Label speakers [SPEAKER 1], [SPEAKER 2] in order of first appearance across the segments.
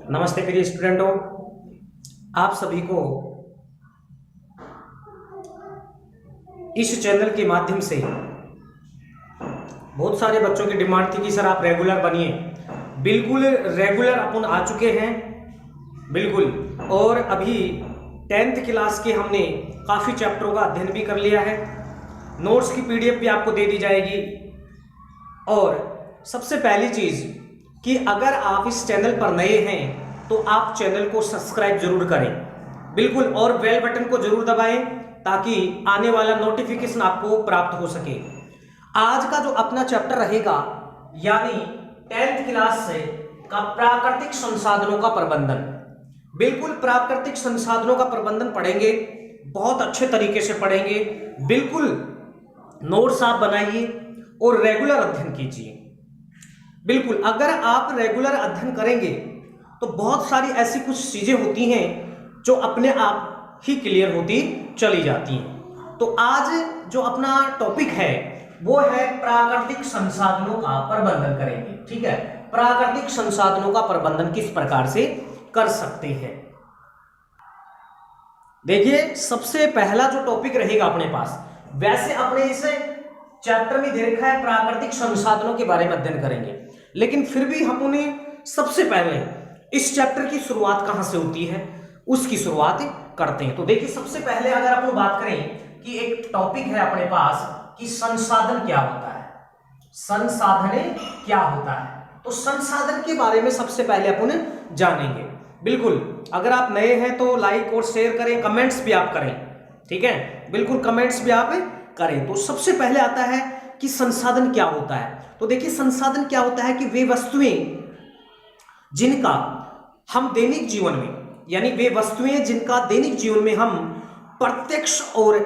[SPEAKER 1] नमस्ते प्रिय स्टूडेंटों, आप सभी को इस चैनल के माध्यम से बहुत सारे बच्चों की डिमांड थी कि सर आप रेगुलर बनिए। बिल्कुल रेगुलर अपन आ चुके हैं बिल्कुल। और अभी 10th क्लास के हमने काफ़ी चैप्टरों का अध्ययन भी कर लिया है। नोट्स की पीडीएफ भी आपको दे दी जाएगी। और सबसे पहली चीज़ कि अगर आप इस चैनल पर नए हैं तो आप चैनल को सब्सक्राइब जरूर करें बिल्कुल, और बेल बटन को जरूर दबाएं ताकि आने वाला नोटिफिकेशन आपको प्राप्त हो सके। आज का जो अपना चैप्टर रहेगा यानी 10th क्लास से का प्राकृतिक संसाधनों का प्रबंधन। बिल्कुल प्राकृतिक संसाधनों का प्रबंधन पढ़ेंगे, बहुत अच्छे तरीके से पढ़ेंगे। बिल्कुल नोट्स आप बनाइए और रेगुलर अध्ययन कीजिए। बिल्कुल अगर आप रेगुलर अध्ययन करेंगे तो बहुत सारी ऐसी कुछ चीजें होती हैं जो अपने आप ही क्लियर होती चली जाती हैं। तो आज जो अपना टॉपिक है वो है प्राकृतिक संसाधनों का प्रबंधन करेंगे। ठीक है, प्राकृतिक संसाधनों का प्रबंधन किस प्रकार से कर सकते हैं। देखिए सबसे पहला जो टॉपिक रहेगा अपने पास, वैसे अपने इसे चैप्टर में दे रखा है प्राकृतिक संसाधनों के बारे में अध्ययन करेंगे, लेकिन फिर भी हम उन्हें सबसे पहले इस चैप्टर की शुरुआत कहां से होती है उसकी शुरुआत करते हैं। तो देखिए सबसे पहले अगर अपन बात करें कि एक टॉपिक है अपने पास कि संसाधन क्या होता है, संसाधन क्या होता है। तो संसाधन के बारे में सबसे पहले अपन जानेंगे। बिल्कुल अगर आप नए हैं तो लाइक और शेयर करें, कमेंट्स भी आप करें। ठीक है, बिल्कुल कमेंट्स भी आप करें। तो सबसे पहले आता है कि संसाधन क्या होता है। तो देखिए संसाधन क्या होता है कि वे वस्तुएं जिनका हम दैनिक जीवन में, यानी वे वस्तुएं जिनका दैनिक जीवन में हम प्रत्यक्ष और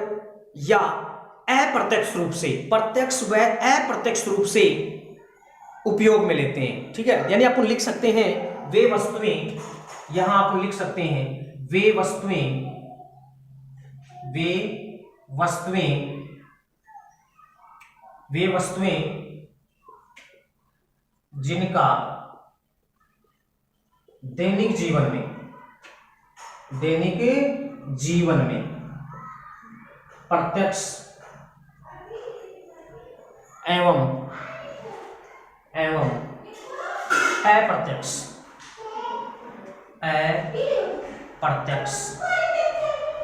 [SPEAKER 1] या अप्रत्यक्ष रूप से, प्रत्यक्ष व अप्रत्यक्ष रूप से उपयोग में लेते हैं। ठीक है, यानी अपन लिख सकते हैं वे वस्तुएं, यहां आप लिख सकते हैं वे वस्तुएं जिनका दैनिक जीवन में प्रत्यक्ष एवं अप्रत्यक्ष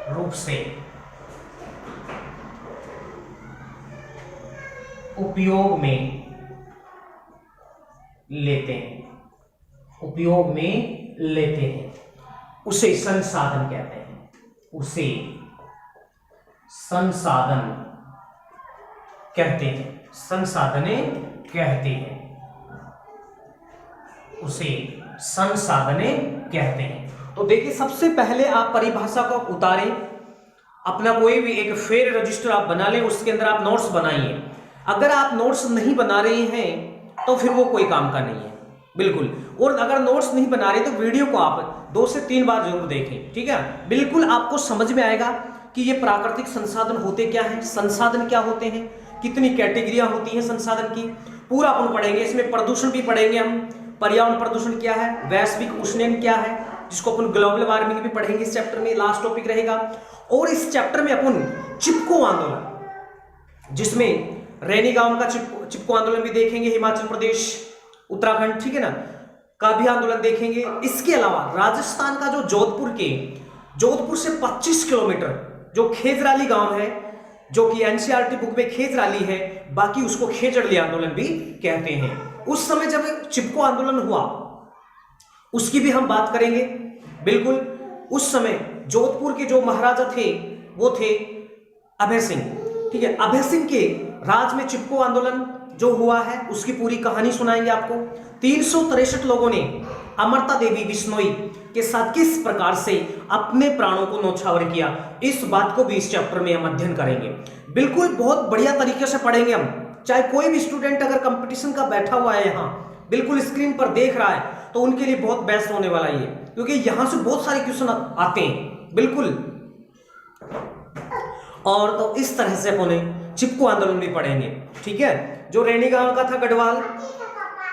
[SPEAKER 1] रूप से उपयोग में लेते हैं, उसे संसाधन कहते हैं। उसे संसाधन कहते हैं, उसे संसाधने कहते हैं। तो देखिए सबसे पहले आप परिभाषा को उतारें, अपना कोई भी एक फेर रजिस्टर आप बना लें, उसके अंदर आप नोट्स बनाइए। अगर आप नोट्स नहीं बना रहे हैं तो फिर वो कोई काम का नहीं है बिल्कुल। और अगर नोट्स नहीं बना रहे तो वीडियो को आप 2 से 3 बार जरूर देखें। ठीक है, बिल्कुल आपको समझ में आएगा कि ये प्राकृतिक संसाधन होते क्या हैं, संसाधन क्या होते हैं, कितनी कैटेगरियां होती हैं संसाधन की, पूरा अपन पढ़ेंगे। इसमें प्रदूषण भी पढ़ेंगे हम, पर्यावरण प्रदूषण क्या है, वैश्विक उष्णन क्या है, जिसको अपन ग्लोबल वार्मिंग भी पढ़ेंगे इस चैप्टर में, लास्ट टॉपिक रहेगा। और इस चैप्टर में अपन चिपको आंदोलन, जिसमें रैनी गांव का चिपको आंदोलन भी देखेंगे, हिमाचल प्रदेश उत्तराखंड, ठीक है ना, का भी आंदोलन देखेंगे। इसके अलावा राजस्थान का जो जोधपुर से 25 किलोमीटर जो खेजराली गांव है, जो कि एनसीईआरटी बुक में खेजराली है, बाकी उसको खेजड़ली आंदोलन भी कहते हैं। उस समय जब चिपको आंदोलन हुआ उसकी भी हम बात करेंगे। बिल्कुल उस समय जोधपुर के जो महाराजा थे वो थे अभय सिंह। ठीक है, अभय सिंह के राज में चिपको आंदोलन जो हुआ है उसकी पूरी कहानी सुनाएंगे आपको। 363 लोगों ने अमृता देवी बिश्नोई के साथ किस प्रकार से अपने प्राणों को न्यौछावर किया, इस बात को भी इस चैप्टर में हम अध्ययन करेंगे। बिल्कुल बहुत बढ़िया तरीके से पढ़ेंगे हम। चाहे कोई भी स्टूडेंट अगर कंपटीशन का बैठा हुआ है यहाँ बिल्कुल स्क्रीन पर देख रहा है तो उनके लिए बहुत बेस्ट होने वाला ये, क्योंकि यहां से बहुत सारे क्वेश्चन आते हैं बिल्कुल। और तो इस तरह से अपन चिपको आंदोलन भी पढ़ेंगे। ठीक है, जो रैनी गांव का था गढ़वाल,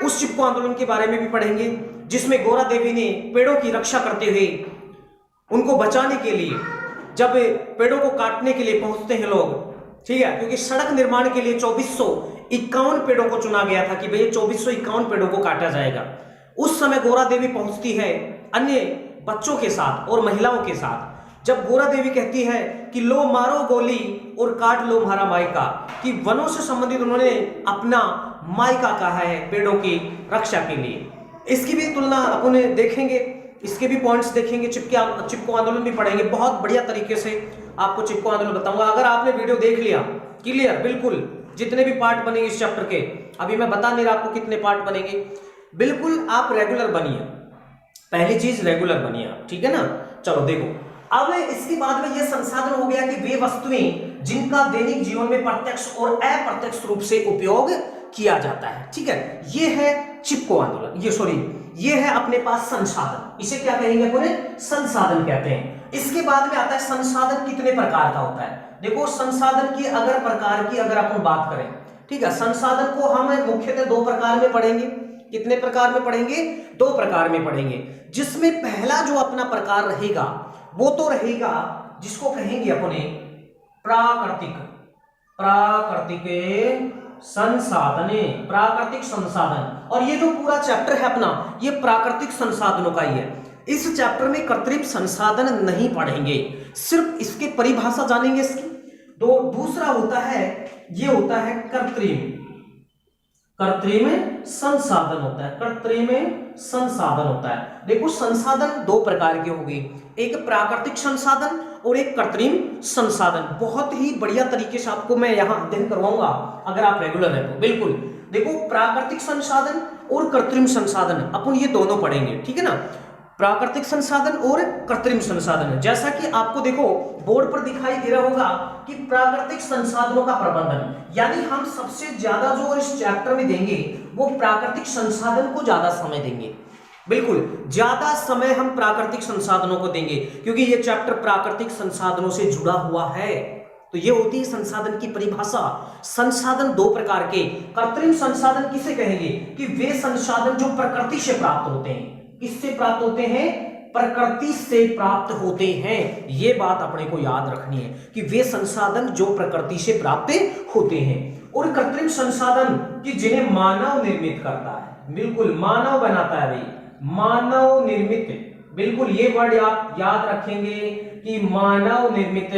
[SPEAKER 1] उस चिपको आंदोलन के बारे में भी पढ़ेंगे। जिसमें गौरा देवी ने पेड़ों की रक्षा करते हुए उनको बचाने के लिए, जब पेड़ों को काटने के लिए पहुंचते हैं लोग, ठीक है, क्योंकि सड़क निर्माण के लिए 2451 पेड़ों को चुना गया था कि भाई 2451 पेड़ों को काटा जाएगा। उस समय गौरा देवी पहुंचती है अन्य बच्चों के साथ और महिलाओं के साथ। जब गौरा देवी कहती है कि लो मारो गोली और काट लो हमारा मायका, कि वनों से संबंधित उन्होंने अपना मायका कहा है पेड़ों की रक्षा के लिए। इसकी भी तुलना अपन देखेंगे, इसके भी पॉइंट्स देखेंगे, चिपको आंदोलन भी पढ़ेंगे, बहुत बढ़िया तरीके से आपको चिपको आंदोलन बताऊंगा। अगर आपने वीडियो देख लिया क्लियर, बिल्कुल जितने भी पार्ट बनेंगे इस चैप्टर के, अभी मैं बता नहीं रहा आपको कितने पार्ट बनेंगे, बिल्कुल आप रेगुलर बनिए, पहली चीज रेगुलर बनिए आप, ठीक है ना। चलो देखो, अब इसके बाद में यह संसाधन हो गया कि वे वस्तुएं जिनका दैनिक जीवन में प्रत्यक्ष और अप्रत्यक्ष रूप से उपयोग किया जाता है, ठीक है। ये है चिपको आंदोलन, ये है अपने पास संसाधन, इसे क्या कहेंगे अपने, संसाधन कहते हैं। इसके बाद में आता है संसाधन कितने प्रकार का होता है। देखो संसाधन की अगर प्रकार की अगर अपन बात करें, ठीक है, संसाधन को हम मुख्यतः 2 प्रकार में पढ़ेंगे। कितने प्रकार में पढ़ेंगे, 2 प्रकार में पढ़ेंगे, जिसमें पहला जो अपना प्रकार रहेगा वो तो रहेगा जिसको कहेंगे अपने प्राकृतिक संसाधन। और ये जो पूरा चैप्टर है अपना, ये प्राकृतिक संसाधनों का ही है। इस चैप्टर में कृत्रिम संसाधन नहीं पढ़ेंगे, सिर्फ इसके परिभाषा जानेंगे इसकी। दूसरा होता है, ये होता है कृत्रिम संसाधन होता है, कृत्रिम संसाधन होता है। देखो संसाधन 2 प्रकार के होंगे, एक प्राकृतिक संसाधन और एक कृत्रिम संसाधन। बहुत ही बढ़िया तरीके से आपको मैं यहां अध्ययन करवाऊंगा अगर आप रेगुलर है तो। बिल्कुल देखो, प्राकृतिक संसाधन और कृत्रिम संसाधन अपन ये दोनों पढ़ेंगे, ठीक है ना। प्राकृतिक संसाधन और कृत्रिम संसाधन, जैसा कि आपको देखो बोर्ड पर दिखाई दे रहा होगा कि प्राकृतिक संसाधनों का प्रबंधन, यानी हम सबसे ज्यादा जो इस चैप्टर में देंगे वो प्राकृतिक संसाधन को ज्यादा समय देंगे। बिल्कुल ज्यादा समय हम प्राकृतिक संसाधनों को देंगे, क्योंकि ये चैप्टर प्राकृतिक संसाधनों से जुड़ा हुआ है। तो ये होती है संसाधन की परिभाषा। संसाधन 2 प्रकार के, कृत्रिम संसाधन किसे कहेंगे, कि वे संसाधन जो प्रकृति से प्राप्त होते हैं। किससे प्राप्त होते हैं, प्रकृति से प्राप्त होते हैं। ये बात अपने को याद रखनी है कि वे संसाधन जो प्रकृति से प्राप्त होते हैं। और कृत्रिम संसाधन कि जिन्हें मानव निर्मित करता है, बिल्कुल मानव बनाता है भाई, मानव निर्मित, बिल्कुल ये वर्ड आप याद रखेंगे कि मानव निर्मित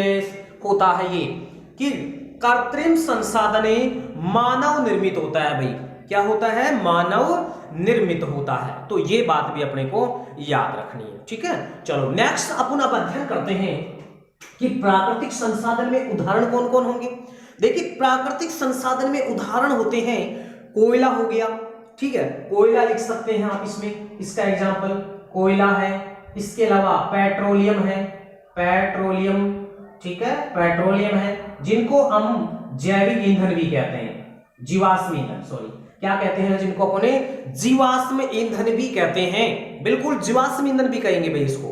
[SPEAKER 1] होता है ये, कि कृत्रिम संसाधन मानव निर्मित होता है भाई। क्या होता है, मानव निर्मित होता है। तो ये बात भी अपने को याद रखनी है, ठीक है। चलो नेक्स्ट अपन अब अध्ययन करते हैं कि प्राकृतिक संसाधन में उदाहरण कौन कौन होंगे। देखिए प्राकृतिक संसाधन में उदाहरण होते हैं, कोयला हो गया, ठीक है, कोयला लिख सकते हैं आप इसमें, इसका एग्जांपल कोयला है। इसके अलावा पेट्रोलियम है, पेट्रोलियम, ठीक है, पेट्रोलियम है, जिनको हम जैविक ईंधन भी कहते हैं, जीवाश्म ईंधन, सॉरी क्या कहते हैं, जिनको अपने जीवाश्म ईंधन भी कहते हैं। बिल्कुल जीवाश्म ईंधन भी कहेंगे भाई इसको,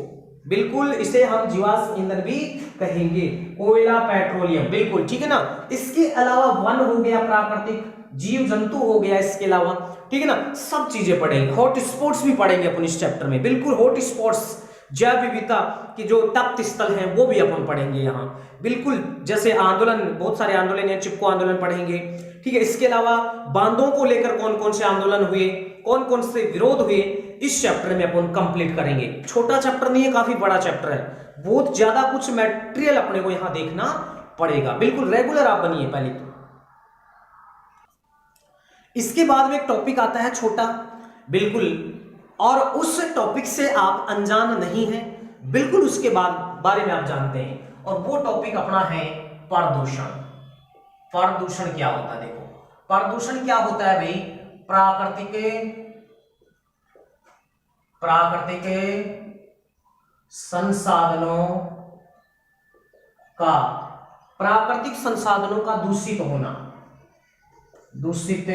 [SPEAKER 1] बिल्कुल इसे हम जीवाश्म ईंधन भी कहेंगे, कोयला, पेट्रोलियम, बिल्कुल ठीक है ना। इसके अलावा वन हो गया प्राकृतिक, जीव जंतु हो गया इसके अलावा, ठीक है ना। सब चीजें पढ़ेंगे, हॉट स्पॉट्स भी पढ़ेंगे अपन इस चैप्टर में, बिल्कुल हॉट स्पॉट्स, जैव विविधता की जो तप्त स्थल हैं वो भी अपन पढ़ेंगे यहाँ, बिल्कुल जैसे आंदोलन, बहुत सारे आंदोलन है, चिपको आंदोलन पढ़ेंगे, ठीक है। इसके अलावा बांधों को लेकर कौन कौन से आंदोलन हुए, कौन कौन से विरोध हुए, इस चैप्टर में अपन कंप्लीट करेंगे। छोटा चैप्टर नहीं है, काफी बड़ा चैप्टर है, बहुत ज्यादा कुछ मटेरियल अपने को यहाँ देखना पड़ेगा। बिल्कुल रेगुलर आप बनिए पहले तो। इसके बाद में एक टॉपिक आता है छोटा, बिल्कुल, और उस टॉपिक से आप अनजान नहीं हैं, बिल्कुल उसके बाद बारे में आप जानते हैं, और वो टॉपिक अपना है प्रदूषण। प्रदूषण क्या होता है, देखो प्रदूषण क्या होता है भाई, प्राकृतिक संसाधनों का, प्राकृतिक संसाधनों का दूषित होना, दूषित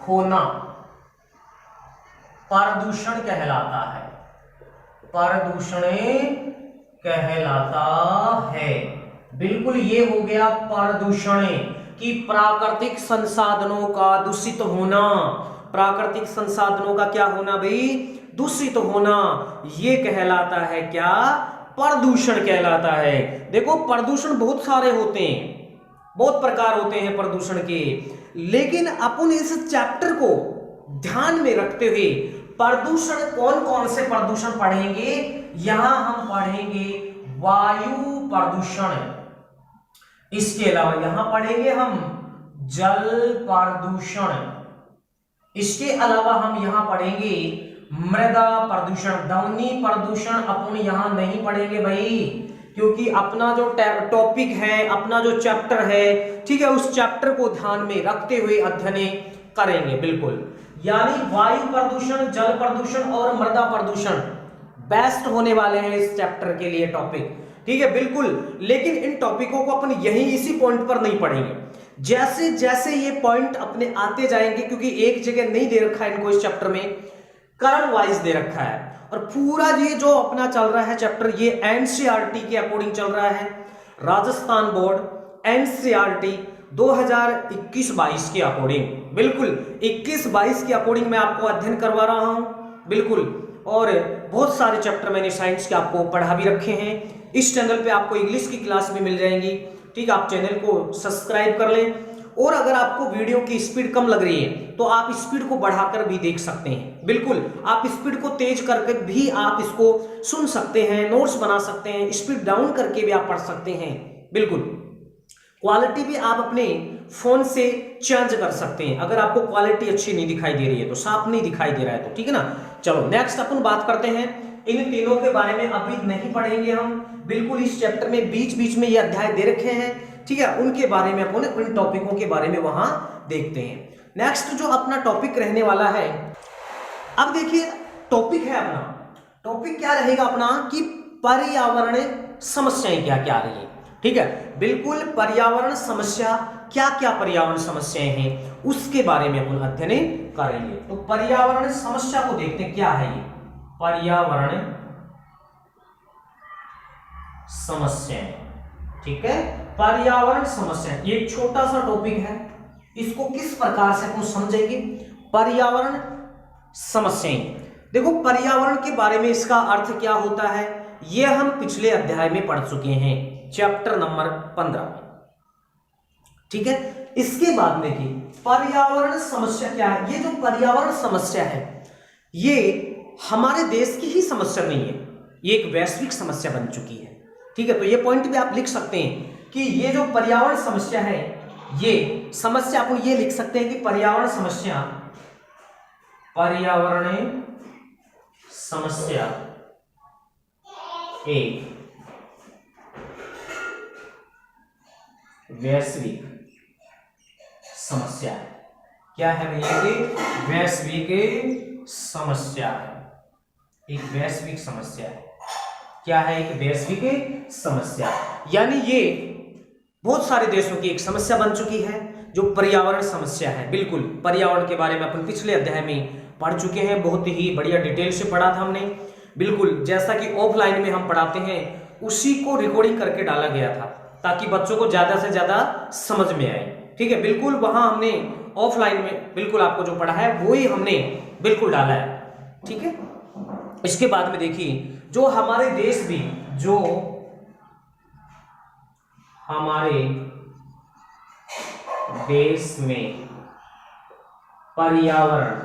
[SPEAKER 1] होना प्रदूषण कहलाता है, प्रदूषण कहलाता है। बिल्कुल ये हो गया प्रदूषण, कि प्राकृतिक संसाधनों का दूषित होना, प्राकृतिक संसाधनों का क्या होना भाई, दूषित होना, ये कहलाता है क्या, प्रदूषण कहलाता है। देखो प्रदूषण बहुत सारे होते हैं, बहुत प्रकार होते हैं प्रदूषण के, लेकिन अपन इस चैप्टर को ध्यान में रखते हुए प्रदूषण कौन कौन से प्रदूषण पढ़ेंगे, यहां हम पढ़ेंगे वायु प्रदूषण, इसके अलावा यहां पढ़ेंगे हम जल प्रदूषण, इसके अलावा हम यहां पढ़ेंगे मृदा प्रदूषण। ध्वनि प्रदूषण अपन यहां नहीं पढ़ेंगे भाई, क्योंकि अपना जो टॉपिक है, अपना जो चैप्टर है, ठीक है, उस चैप्टर को ध्यान में रखते हुए अध्ययन करेंगे बिल्कुल। यानी वायु प्रदूषण, जल प्रदूषण और मृदा प्रदूषण बेस्ट होने वाले हैं इस चैप्टर के लिए टॉपिक, ठीक है बिल्कुल। लेकिन इन टॉपिकों को अपन यही इसी पॉइंट पर नहीं पढ़ेंगे, जैसे जैसे ये पॉइंट अपने आते जाएंगे, क्योंकि एक जगह नहीं दे रखा है इनको इस चैप्टर में, करण वाइज दे रखा है। और पूरा ये जो अपना चल रहा है चैप्टर, ये एनसीईआरटी के अकॉर्डिंग चल रहा है, राजस्थान बोर्ड एनसीईआरटी 2021-22 के अकॉर्डिंग, बिल्कुल 21-22 के अकॉर्डिंग मैं आपको अध्ययन करवा रहा हूं बिल्कुल। और बहुत सारे चैप्टर मैंने साइंस के आपको पढ़ा भी रखे हैं। इस चैनल पे आपको इंग्लिश की क्लास भी मिल जाएंगी, ठीक, आप चैनल को सब्सक्राइब कर लें। और अगर आपको वीडियो की स्पीड कम लग रही है तो आप स्पीड को बढ़ाकर भी देख सकते हैं, बिल्कुल आप स्पीड को तेज करके भी आप इसको सुन सकते हैं, नोट्स बना सकते हैं, स्पीड डाउन करके भी आप पढ़ सकते हैं बिल्कुल। क्वालिटी भी आप अपने फोन से चेंज कर सकते हैं, अगर आपको क्वालिटी अच्छी नहीं दिखाई दे रही है तो, साफ नहीं दिखाई दे रहा है तो, ठीक है ना। चलो नेक्स्ट अपन बात करते हैं, इन तीनों के बारे में अभी नहीं पढ़ेंगे हम बिल्कुल। इस चैप्टर में बीच बीच में ये अध्याय दे रखे हैं, ठीक है, उनके बारे में अपन उन टॉपिकों के बारे में वहां देखते हैं। नेक्स्ट जो अपना टॉपिक रहने वाला है, अब देखिए टॉपिक है अपना, टॉपिक क्या रहेगा अपना कि पर्यावरण समस्याएं क्या क्या आ रही है, ठीक है बिल्कुल। पर्यावरण समस्या क्या क्या पर्यावरण समस्याएं हैं उसके बारे में अपन अध्ययन करेंगे। तो पर्यावरण समस्या को देखते हैं, क्या है ये पर्यावरण समस्याएं, ठीक है। पर्यावरण समस्या ये एक छोटा सा टॉपिक है, इसको किस प्रकार से हम समझेंगे। पर्यावरण समस्याएं, देखो पर्यावरण के बारे में इसका अर्थ क्या होता है, यह हम पिछले अध्याय में पढ़ चुके हैं, चैप्टर नंबर 15 में, ठीक है। इसके बाद देखिए पर्यावरण समस्या क्या है। ये जो पर्यावरण समस्या है ये हमारे देश की ही समस्या नहीं है, ये एक वैश्विक समस्या बन चुकी है, ठीक है। तो ये पॉइंट भी आप लिख सकते हैं कि ये जो पर्यावरण समस्या है, ये समस्या अपन ये लिख सकते हैं कि पर्यावरण समस्या, पर्यावरण समस्या एक वैश्विक समस्या है। क्या है भैया, कि वैश्विक समस्या है, एक वैश्विक समस्या है। क्या है, एक वैश्विक समस्या, यानी ये बहुत सारे देशों की एक समस्या बन चुकी है जो पर्यावरण समस्या है। बिल्कुल पर्यावरण के बारे में अपन पिछले अध्याय में पढ़ चुके हैं, बहुत ही बढ़िया डिटेल से पढ़ा था हमने, बिल्कुल जैसा कि ऑफलाइन में हम पढ़ाते हैं उसी को रिकॉर्डिंग करके डाला गया था ताकि बच्चों को ज्यादा से ज्यादा समझ में आए, ठीक है। बिल्कुल वहां हमने ऑफलाइन में बिल्कुल आपको जो पढ़ा है वो ही हमने बिल्कुल डाला है, ठीक है। इसके बाद में देखिए जो हमारे देश भी, जो हमारे देश में पर्यावरण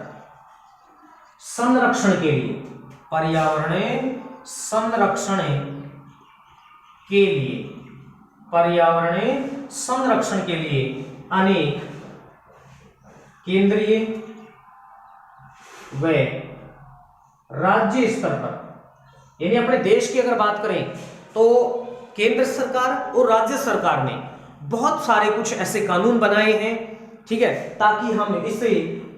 [SPEAKER 1] संरक्षण के लिए, पर्यावरण संरक्षण के लिए, पर्यावरण संरक्षण के लिए अनेक केंद्रीय व राज्य स्तर पर, यानी अपने देश की अगर बात करें तो केंद्र सरकार और राज्य सरकार ने बहुत सारे कुछ ऐसे कानून बनाए हैं, ठीक है, ताकि हम इसे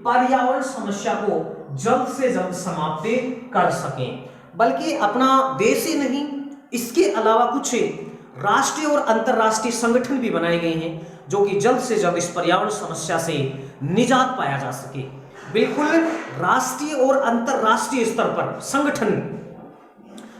[SPEAKER 1] पर्यावरण समस्या को जल्द से जल्द समाप्त कर सकें। बल्कि अपना देश ही नहीं, इसके अलावा कुछ राष्ट्रीय और अंतर्राष्ट्रीय संगठन भी बनाए गए हैं जो कि जल्द से जल्द इस पर्यावरण समस्या से निजात पाया जा सके। बिल्कुल राष्ट्रीय और अंतर्राष्ट्रीय स्तर पर संगठन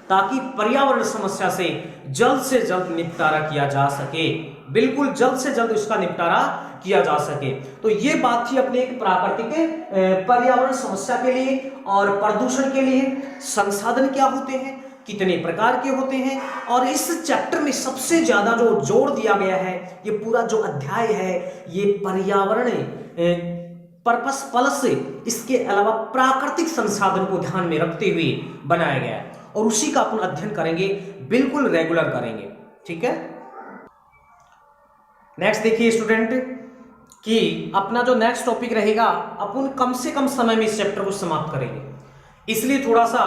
[SPEAKER 1] ताकि पर्यावरण समस्या से जल्द निपटारा किया जा सके। बिल्कुल जल्द से जल्द इसका निपटारा किया जा सके। तो ये बात थी अपने एक प्राकृतिक पर्यावरण समस्या के लिए और प्रदूषण के लिए। संसाधन क्या होते हैं, कितने प्रकार के होते हैं, और इस चैप्टर में सबसे ज्यादा जो जोर दिया गया है, ये पूरा जो अध्याय है ये पर्यावरण पर्पस प्लस इसके अलावा प्राकृतिक संसाधन को ध्यान में रखते हुए बनाया गया है, और उसी का अपन अध्ययन करेंगे, बिल्कुल रेगुलर करेंगे। ठीक है, नेक्स्ट देखिए स्टूडेंट कि अपना जो नेक्स्ट टॉपिक रहेगा, अपन कम से कम समय में इस चैप्टर को समाप्त करेंगे। इसलिए थोड़ा सा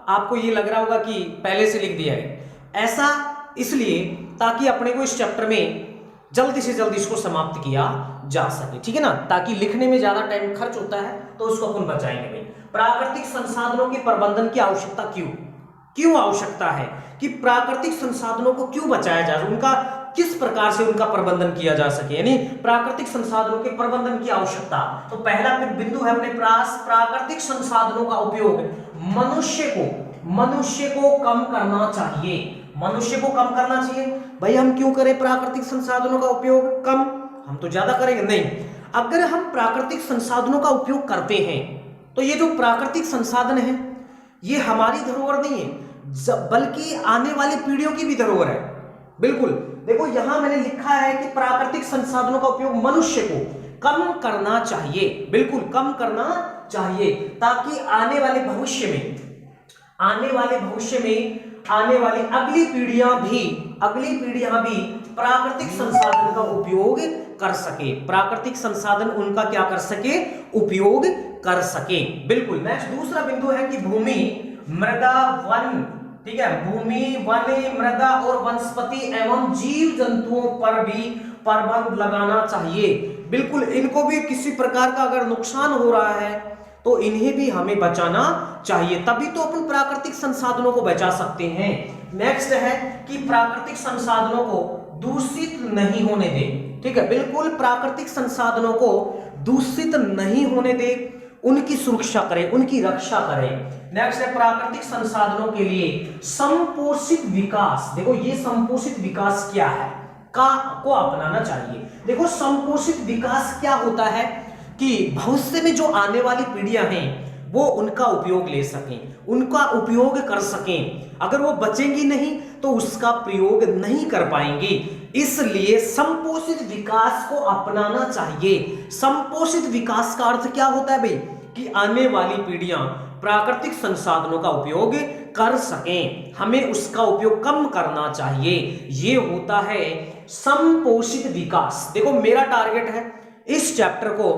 [SPEAKER 1] आपको ये लग रहा होगा कि पहले से लिख दिया है, ऐसा इसलिए ताकि अपने को इस चैप्टर में जल्दी से जल्दी इसको समाप्त किया जा सके। ठीक है ना, ताकि लिखने में ज्यादा टाइम खर्च होता है तो उसको अपन बचाएंगे। भाई प्राकृतिक संसाधनों के प्रबंधन की आवश्यकता क्यों आवश्यकता है, कि प्राकृतिक संसाधनों को क्यों बचाया जाए, उनका किस प्रकार से उनका प्रबंधन किया जा सके, यानी प्राकृतिक संसाधनों के प्रबंधन की आवश्यकता। तो पहला बिंदु है अपने पास, प्राकृतिक संसाधनों का उपयोग मनुष्य को कम करना चाहिए। मनुष्य को कम करना चाहिए। भाई हम क्यों करें प्राकृतिक संसाधनों का उपयोग कम, हम तो ज्यादा करेंगे नहीं। अगर हम प्राकृतिक संसाधनों का उपयोग करते हैं तो ये जो प्राकृतिक संसाधन है ये हमारी धरोहर नहीं है, बल्कि आने वाली पीढ़ियों की भी धरोहर है। बिल्कुल देखो यहां मैंने लिखा है कि प्राकृतिक संसाधनों का उपयोग मनुष्य को कम करना चाहिए, बिल्कुल कम करना चाहिए, ताकि आने वाले भविष्य में आने वाली अगली पीढ़ियां भी प्राकृतिक संसाधन का उपयोग कर सके, प्राकृतिक संसाधन उनका क्या कर सके, उपयोग कर सके। बिल्कुल। नेक्स्ट दूसरा बिंदु है कि भूमि, मृदा, वन, ठीक है, भूमि, वन, मृदा और वनस्पति एवं जीव जंतुओं पर भी प्रतिबंध लगाना चाहिए। बिल्कुल, इनको भी किसी प्रकार का अगर नुकसान हो रहा है तो इन्हें भी हमें बचाना चाहिए, तभी तो अपन प्राकृतिक संसाधनों को बचा सकते हैं। नेक्स्ट है कि प्राकृतिक संसाधनों को दूषित नहीं होने दें। ठीक है, बिल्कुल प्राकृतिक संसाधनों को दूषित नहीं होने दें, उनकी सुरक्षा करें, उनकी रक्षा करें। नेक्स्ट है प्राकृतिक संसाधनों के लिए संपोषित विकास। देखो ये संपोषित विकास क्या है को अपनाना चाहिए। देखो संपोषित विकास क्या होता है कि भविष्य में जो आने वाली पीढ़ियां हैं वो उनका उपयोग ले सकें, उनका उपयोग कर सकें। अगर वो बचेंगी नहीं तो उसका प्रयोग नहीं कर पाएंगे, इसलिए संपोषित विकास को अपनाना चाहिए। संपोषित विकास का अर्थ क्या होता है भाई, कि आने वाली पीढ़ियां प्राकृतिक संसाधनों का उपयोग कर सकें, हमें उसका उपयोग कम करना चाहिए। ये होता है संपोषित विकास। देखो मेरा टारगेट है इस चैप्टर को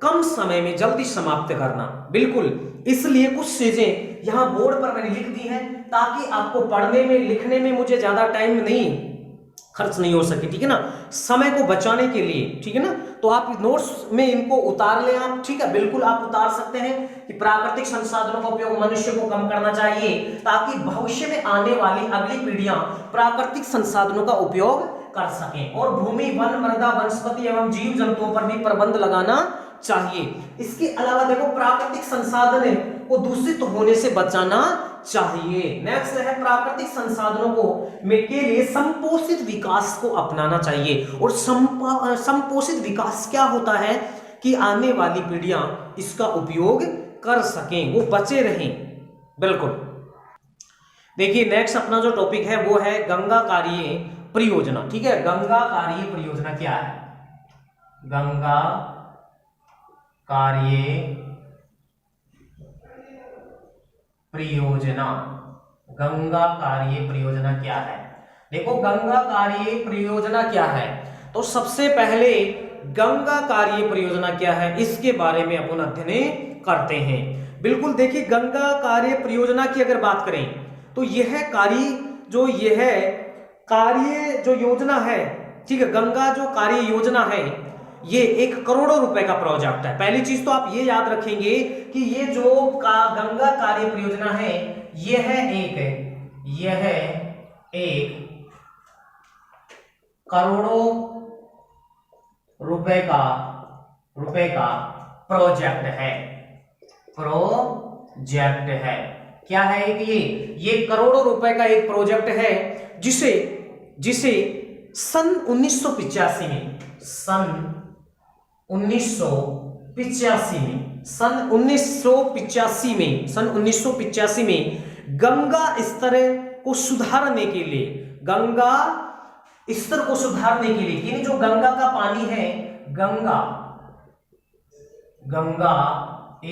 [SPEAKER 1] कम समय में जल्दी समाप्त करना। बिल्कुल, इसलिए कुछ चीजें यहां बोर्ड पर मैंने लिख दी हैं ताकि आपको पढ़ने में लिखने में मुझे ज्यादा टाइम नहीं खर्च नहीं हो सके। ठीक है ना, समय को बचाने के लिए। ठीक है ना, तो आप नोट्स में इनको उतार लें आप। ठीक है, बिल्कुल आप उतार सकते हैं कि प्राकृतिक संसाधनों का उपयोग मनुष्य को कम करना चाहिए ताकि भविष्य में आने वाली अगली पीढ़ियां प्राकृतिक संसाधनों का उपयोग कर सकें, और भूमि, वन, मृदा, वनस्पति एवं जीव जंतुओं पर भी प्रतिबंध लगाना चाहिए। इसके अलावा देखो प्राकृतिक संसाधन को दूषित होने से बचाना चाहिए। नेक्स्ट है प्राकृतिक संसाधनों को के लिए संपोषित विकास को अपनाना चाहिए। और संपोषित विकास क्या होता है कि आने वाली पीढ़ियां इसका उपयोग कर सकें, वो बचे रहें। बिल्कुल। देखिए नेक्स्ट अपना जो टॉपिक है वो है गंगा कार्य परियोजना। ठीक है, गंगा कार्य परियोजना क्या है, गंगा कार्य परियोजना। गंगा कार्य परियोजना क्या है, देखो गंगा कार्य परियोजना क्या है, तो सबसे पहले गंगा कार्य परियोजना क्या है इसके बारे में अपन अध्ययन करते हैं। बिल्कुल, देखिए गंगा कार्य परियोजना की अगर बात करें तो यह कार्य जो योजना है, ठीक है, गंगा जो कार्य योजना है ये 1 करोड़ रुपए का प्रोजेक्ट है। पहली चीज तो आप ये याद रखेंगे कि ये जो गंगा कार्य परियोजना है यह एक करोड़ों रुपए का प्रोजेक्ट है। क्या है एक ये करोड़ों रुपए का एक प्रोजेक्ट है जिसे जिसे सन 1985 में सन 1985 में गंगा स्तर को सुधारने के लिए गंगा स्तर को सुधारने के लिए यानी जो गंगा का पानी है गंगा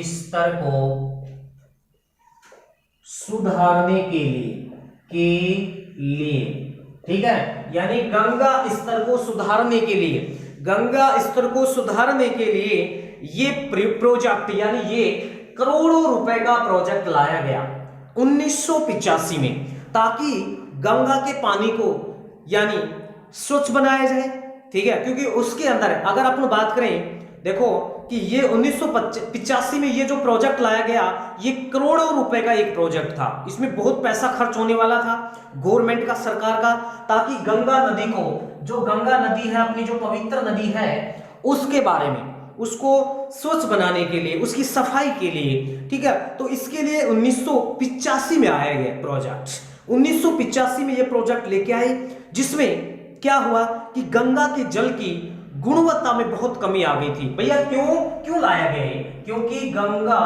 [SPEAKER 1] स्तर को सुधारने के लिए ठीक है, यानी गंगा स्तर को सुधारने के लिए ये प्रोजेक्ट यानी ये करोड़ों रुपए का प्रोजेक्ट लाया गया 1985 में, ताकि गंगा के पानी को यानी स्वच्छ बनाया जाए। ठीक है, क्योंकि उसके अंदर अगर अपन बात करें, देखो कि ये 1985 में ये जो प्रोजेक्ट लाया गया ये करोड़ों रुपए का एक प्रोजेक्ट था। इसमें बहुत पैसा खर्च होने वाला था गवर्नमेंट का, सरकार का, ताकि गंगा नदी को, जो गंगा नदी है अपनी जो पवित्र नदी है उसके बारे में, उसको स्वच्छ बनाने के लिए, उसकी सफाई के लिए। ठीक है, तो इसके लिए 1985 में आया गया प्रोजेक्ट। 1985 में ये प्रोजेक्ट लेके आए, जिसमें क्या हुआ कि गंगा के जल की गुणवत्ता में बहुत कमी आ गई थी। भैया क्यों लाया गया है? क्योंकि गंगा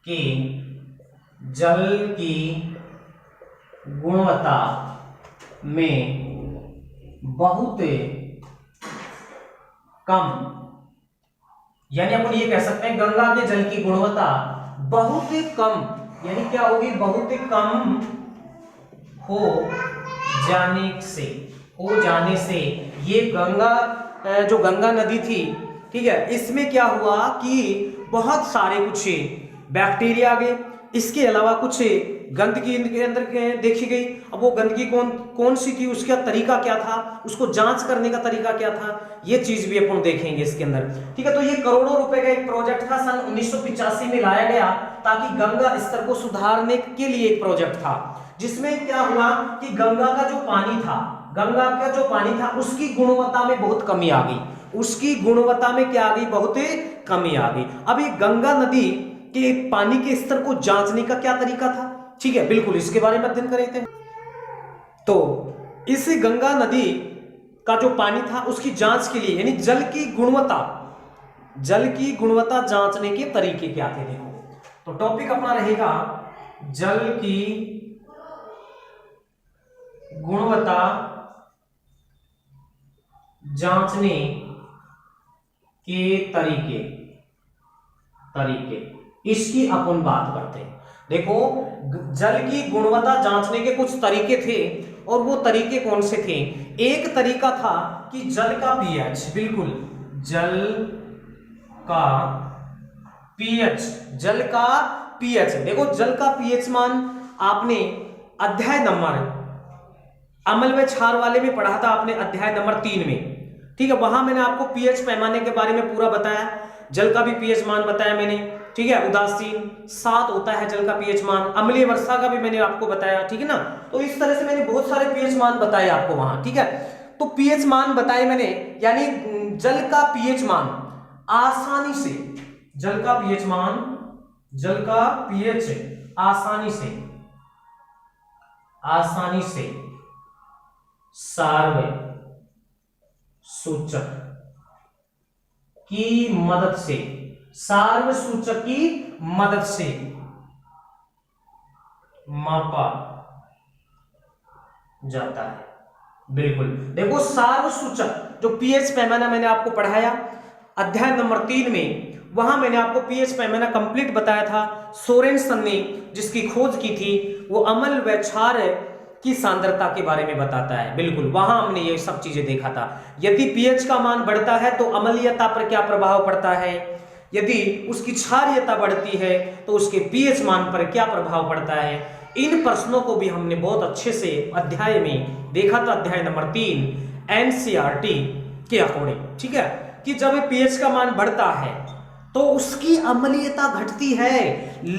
[SPEAKER 1] के जल की गुणवत्ता में बहुत कम, यानी अपन ये कह सकते हैं गंगा के जल की गुणवत्ता बहुत कम, यानी क्या होगी, बहुत कम हो जाने से ये जो गंगा नदी थी, ठीक है, इसमें क्या हुआ कि बहुत सारे कुछ बैक्टीरिया आ गए। इसके अलावा कुछ गंदगी इनके अंदर देखी गई। अब वो गंदगी कौन सी थी, उसका तरीका क्या था, उसको जांच करने का तरीका क्या था, ये चीज भी अपन देखेंगे इसके अंदर। ठीक है, तो ये करोड़ों रुपए का एक प्रोजेक्ट था, सन 1985 में लाया गया, ताकि गंगा स्तर को सुधारने के लिए एक प्रोजेक्ट था, जिसमें क्या हुआ कि गंगा का जो पानी था उसकी गुणवत्ता में बहुत कमी आ गई। उसकी गुणवत्ता में क्या आ गई, बहुत कमी आ गई। अब ये गंगा नदी के पानी के स्तर को जांचने का क्या तरीका था, ठीक है, बिल्कुल इसके बारे में अध्ययन करें थे। तो इस गंगा नदी का जो पानी था उसकी जांच के लिए, यानी जल की गुणवत्ता जांचने के तरीके क्या थे, देखो। तो टॉपिक अपना रहेगा जल की गुणवत्ता जांचने के तरीके इसकी अपन बात करते हैं। देखो, जल की गुणवत्ता जांचने के कुछ तरीके थे, और वो तरीके कौन से थे। एक तरीका था कि जल का पीएच, बिल्कुल जल का पीएच। देखो, जल का पीएच मान आपने अध्याय नंबर अमल व क्षार वाले में पढ़ा था, आपने अध्याय नंबर 3 में। ठीक है, वहां मैंने आपको पीएच पैमाने के बारे में पूरा बताया, जल का भी पीएच मान बताया मैंने। ठीक है, उदासीन 7 होता है जल का पीएच मान, अम्लीय वर्षा का भी मैंने आपको बताया। ठीक है ना, तो इस तरह से मैंने बहुत सारे पीएच मान बताए आपको वहां। ठीक है, तो पीएच मान बताए मैंने, यानी जल का पीएच मान आसानी से, जल का पीएच आसानी से सार्व सूचक की मदद से मापा जाता है। बिल्कुल, देखो, सार्व सूचक जो पीएच पैमाना मैंने आपको पढ़ाया अध्याय नंबर 3 में, वहां मैंने आपको पीएच पैमाना कंप्लीट बताया था। सोरेनसन ने जिसकी खोज की थी, वो अम्ल व क्षार की सांद्रता के बारे में बताता है। बिल्कुल, वहां हमने ये सब चीजें देखा था। यदि पीएच का मान बढ़ता है तो अम्लीयता पर क्या प्रभाव पड़ता है, यदि उसकी क्षारीयता बढ़ती है तो उसके पीएच मान पर क्या प्रभाव पड़ता है। इन प्रश्नों को भी हमने बहुत अच्छे से अध्याय में देखा था, अध्याय नंबर 3 एनसीईआरटी के अकॉर्डिंग। ठीक है, कि जब पीएच का मान बढ़ता है तो उसकी अम्लीयता घटती है।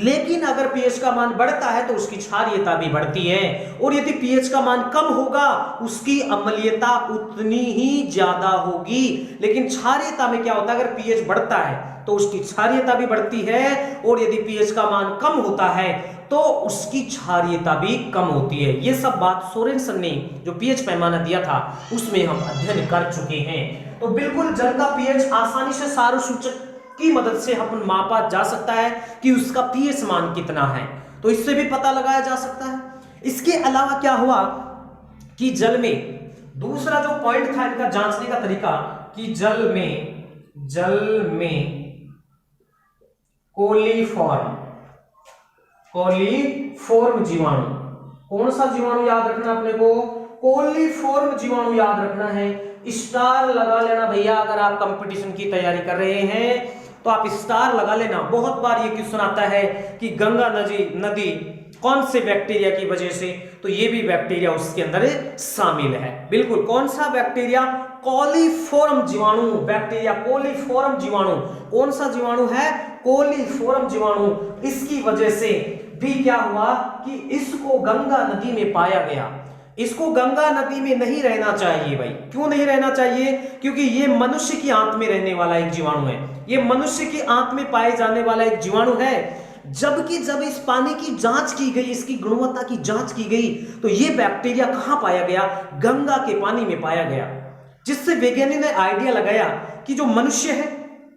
[SPEAKER 1] लेकिन अगर पीएच का मान बढ़ता है तो उसकी क्षारीयता भी बढ़ती है, और यदि पीएच का मान कम होगा उसकी अम्लीयता उतनी ही ज्यादा होगी। लेकिन क्षारीयता में क्या होता है, अगर पीएच बढ़ता है तो उसकी क्षारीयता भी बढ़ती है, और यदि पीएच का मान कम होता है तो उसकी क्षारीयता भी कम होती है। ये सब बात सोरेनसन ने जो पीएच पैमाना दिया था उसमें हम अध्ययन कर चुके हैं। तो बिल्कुल जल का पीएच आसानी से सारू सूचक की मदद से अपन मापा जा सकता है कि उसका पीएच मान कितना है, तो इससे भी पता लगाया जा सकता है। इसके अलावा क्या हुआ कि जल में दूसरा जो पॉइंट था इनका जांचने का तरीका, कि जल में कोलीफॉर्म जीवाणु, कौन सा जीवाणु याद रखना अपने को, कोलीफॉर्म जीवाणु याद रखना है। स्टार लगा लेना भैया, अगर आप कंपटीशन की तैयारी कर रहे हैं तो आप स्टार लगा लेना। बहुत बार ये क्वेश्चन आता है कि गंगा नदी कौन से बैक्टीरिया की वजह से, तो ये भी बैक्टीरिया उसके अंदर शामिल है। बिल्कुल, कौन सा बैक्टीरिया, कोलीफॉर्म जीवाणु, बैक्टीरिया कोलीफॉर्म जीवाणु, कौन सा जीवाणु है, कोलीफॉर्म जीवाणु। इसकी वजह से भी क्या हुआ कि इसको गंगा नदी में पाया गया। इसको गंगा नदी में नहीं रहना चाहिए भाई। क्यों नहीं रहना चाहिए, क्योंकि ये मनुष्य की आंत में रहने वाला एक जीवाणु है, ये मनुष्य की आंत में पाए जाने वाला एक जीवाणु है। जबकि जब इस पानी की जांच की गई, इसकी गुणवत्ता की जांच की गई, तो ये बैक्टीरिया कहां पाया गया, गंगा के पानी में पाया गया। जिससे वैज्ञानिक ने आइडिया लगाया कि जो मनुष्य है,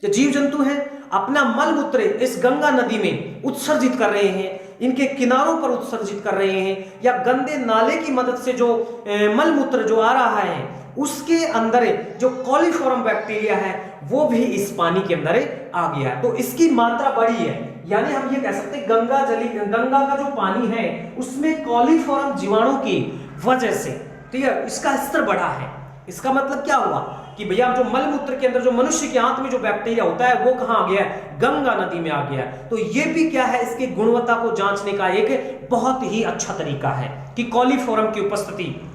[SPEAKER 1] जो जीव जंतु है, अपना मल मूत्र इस गंगा नदी में उत्सर्जित कर रहे हैं, इनके किनारों पर उत्सर्जित कर रहे हैं, या गंदे नाले की मदद से जो मल मूत्र जो आ रहा है उसके अंदर जो कोलीफॉर्म बैक्टीरिया है वो भी इस पानी के अंदर आ गया। तो इसकी मात्रा बड़ी है, यानी हम ये कह सकते हैं गंगा का जो पानी है उसमें कोलीफॉर्म जीवाणु की वजह से, ठीक है, इसका स्तर बढ़ा है। इसका मतलब क्या हुआ कि भैया जो मल मूत्र के अंदर जो मनुष्य के आंत में जो बैक्टीरिया होता है वो कहां आ गया, गंगा नदी में आ गया। तो ये भी क्या है, इसकी गुणवत्ता को जांचने का एक बहुत ही अच्छा तरीका है कि कोलीफॉर्म की उपस्थिति,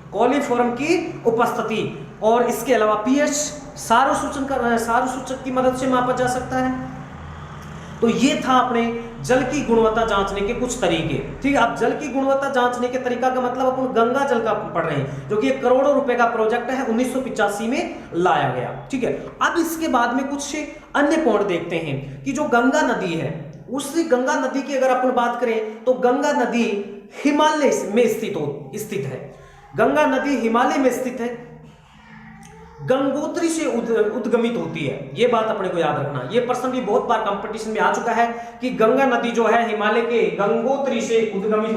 [SPEAKER 1] और इसके अलावा पीएच सारू सूचक की मदद से मापा जा सकता है। तो ये था अपने जल की गुणवत्ता जांचने के कुछ तरीके। ठीक है, अब जल की गुणवत्ता जांचने के तरीका का मतलब अपन गंगा जल का पढ़ रहे हैं, जो कि एक करोड़ों रुपए का प्रोजेक्ट है, 1985 में लाया गया। ठीक है, अब इसके बाद में कुछ अन्य पॉइंट देखते हैं कि जो गंगा नदी है, उस गंगा नदी की अगर अपन बात करें तो गंगा नदी हिमालय में स्थित है। गंगा नदी हिमालय में स्थित है, गंगोत्री से उद्गमित होती है। ये बात अपने को याद रखना, ये प्रश्न भी बहुत बार कंपटीशन में आ चुका है कि गंगा नदी जो है हिमालय के गंगोत्री से उद्गमित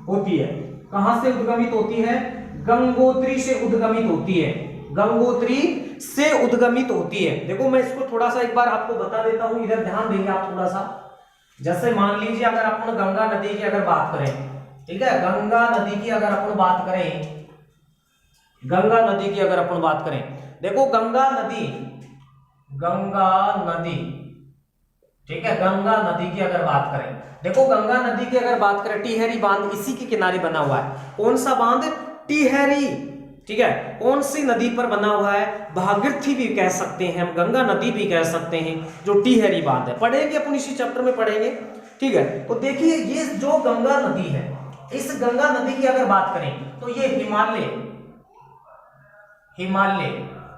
[SPEAKER 1] होती है। कहां से उद्गमित होती है, गंगोत्री से उद्गमित होती है, गंगोत्री से उद्गमित होती है। देखो मैं इसको थोड़ा सा एक बार आपको बता देता हूं, इधर ध्यान देंगे आप थोड़ा सा। जैसे मान लीजिए अगर अपन गंगा नदी की अगर बात करें, ठीक है, गंगा नदी की अगर अपन बात करें, गंगा नदी की अगर अपन बात करें, देखो गंगा नदी, ठीक है, गंगा नदी की अगर बात करें, देखो गंगा नदी की अगर बात करें, टिहरी बांध इसी के किनारे बना हुआ है। कौन सा बांध, टिहरी। ठीक है, कौन सी नदी पर बना हुआ है, भागीरथी भी कह सकते हैं हम, गंगा नदी भी कह सकते हैं, जो टिहरी बांध है। पढ़ेंगे अपन इसी चैप्टर में पढ़ेंगे। ठीक है, तो देखिए ये जो गंगा नदी है, इस गंगा नदी की अगर बात करें तो ये हिमालय